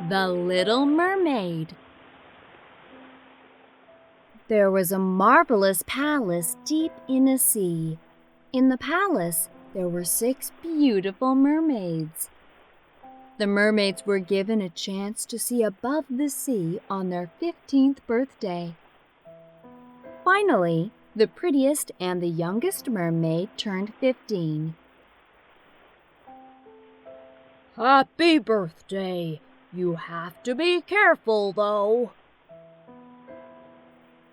The Little Mermaid. There was a marvelous palace deep in a sea. In the palace, there were 6 beautiful mermaids. The mermaids were given a chance to see above the sea on their 15th birthday. Finally, the prettiest and the youngest mermaid turned 15. Happy birthday! You have to be careful, though.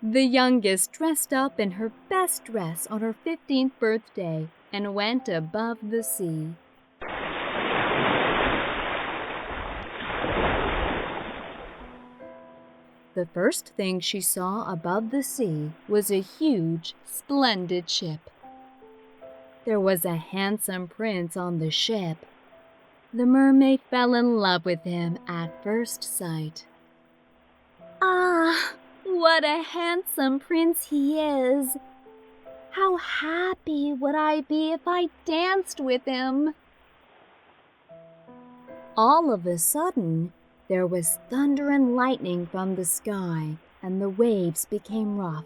The youngest dressed up in her best dress on her 15th birthday and went above the sea. The first thing she saw above the sea was a huge, splendid ship. There was a handsome prince on the ship. The mermaid fell in love with him at first sight. Ah, what a handsome prince he is! How happy would I be if I danced with him! All of a sudden, there was thunder and lightning from the sky, and the waves became rough.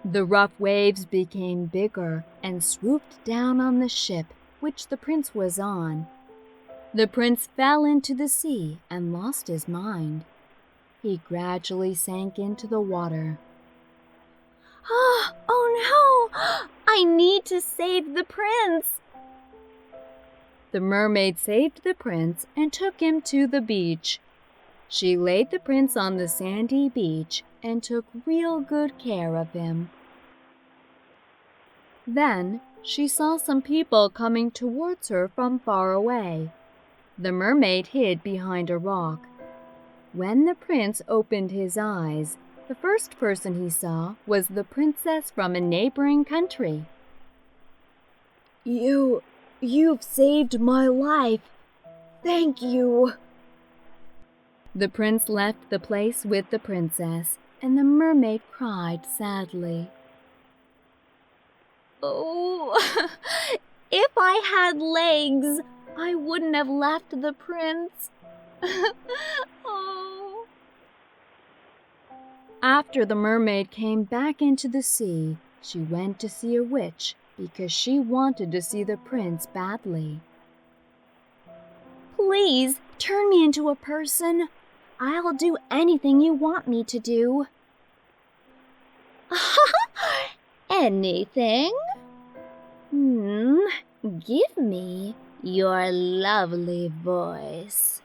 The rough waves became bigger and swooped down on the ship which the prince was on. The prince fell into the sea and lost his mind. He gradually sank into the water. Oh no! I need to save the prince! The mermaid saved the prince and took him to the beach. She laid the prince on the sandy beach and took real good care of him. Then she saw some people coming towards her from far away. The mermaid hid behind a rock. When the prince opened his eyes, the first person he saw was the princess from a neighboring country. You've saved my life. Thank you. The prince left the place with the princess, and the mermaid cried sadly. Oh, if I had legs, I wouldn't have left the prince. Oh. After the mermaid came back into the sea, she went to see a witch because she wanted to see the prince badly. Please turn me into a person. I'll do anything you want me to do. Anything? Give me your lovely voice.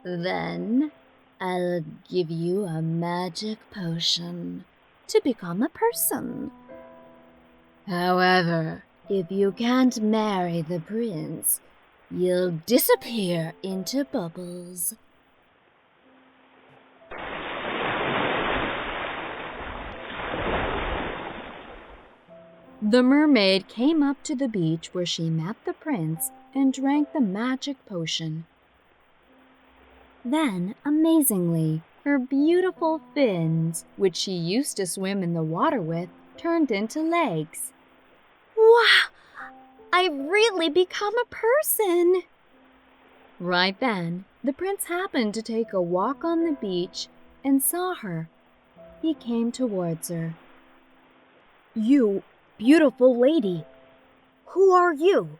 Then I'll give you a magic potion to become a person. However, if you can't marry the prince, you'll disappear into bubbles. The mermaid came up to the beach where she met the prince and drank the magic potion. Then, amazingly, her beautiful fins, which she used to swim in the water with, turned into legs. Wow! I've really become a person! Right then, the prince happened to take a walk on the beach and saw her. He came towards her. You beautiful lady, who are you?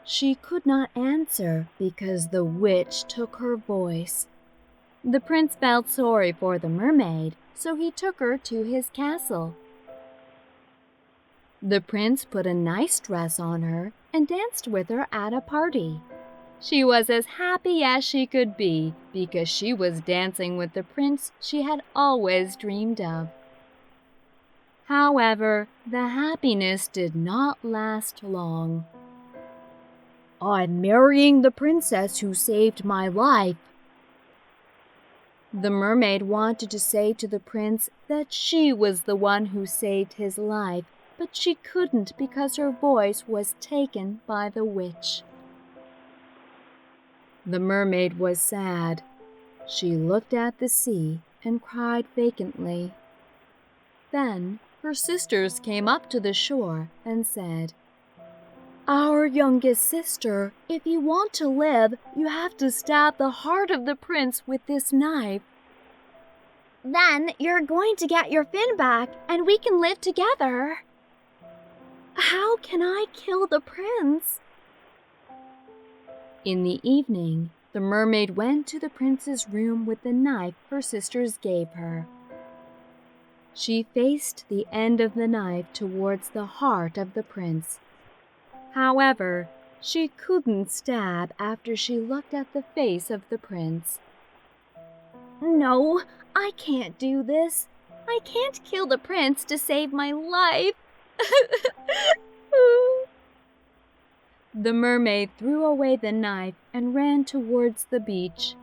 She could not answer because the witch took her voice. The prince felt sorry for the mermaid, so he took her to his castle. The prince put a nice dress on her and danced with her at a party. She was as happy as she could be because she was dancing with the prince she had always dreamed of. However, the happiness did not last long. I'm marrying the princess who saved my life. The mermaid wanted to say to the prince that she was the one who saved his life, but she couldn't because her voice was taken by the witch. The mermaid was sad. She looked at the sea and cried vacantly. Then her sisters came up to the shore and said, "Our youngest sister, if you want to live, you have to stab the heart of the prince with this knife. Then you're going to get your fin back and we can live together." "How can I kill the prince?" In the evening, the mermaid went to the prince's room with the knife her sisters gave her. She faced the end of the knife towards the heart of the prince. However, she couldn't stab after she looked at the face of the prince. "No, I can't do this. I can't kill the prince to save my life." The mermaid threw away the knife and ran towards the beach.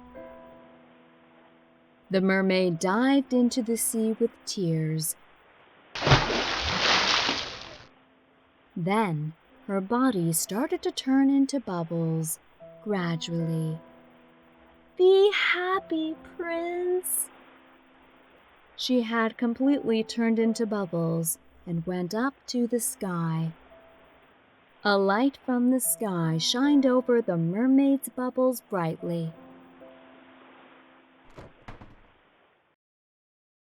The mermaid dived into the sea with tears. Then her body started to turn into bubbles, gradually. "Be happy, Prince." She had completely turned into bubbles and went up to the sky. A light from the sky shined over the mermaid's bubbles brightly.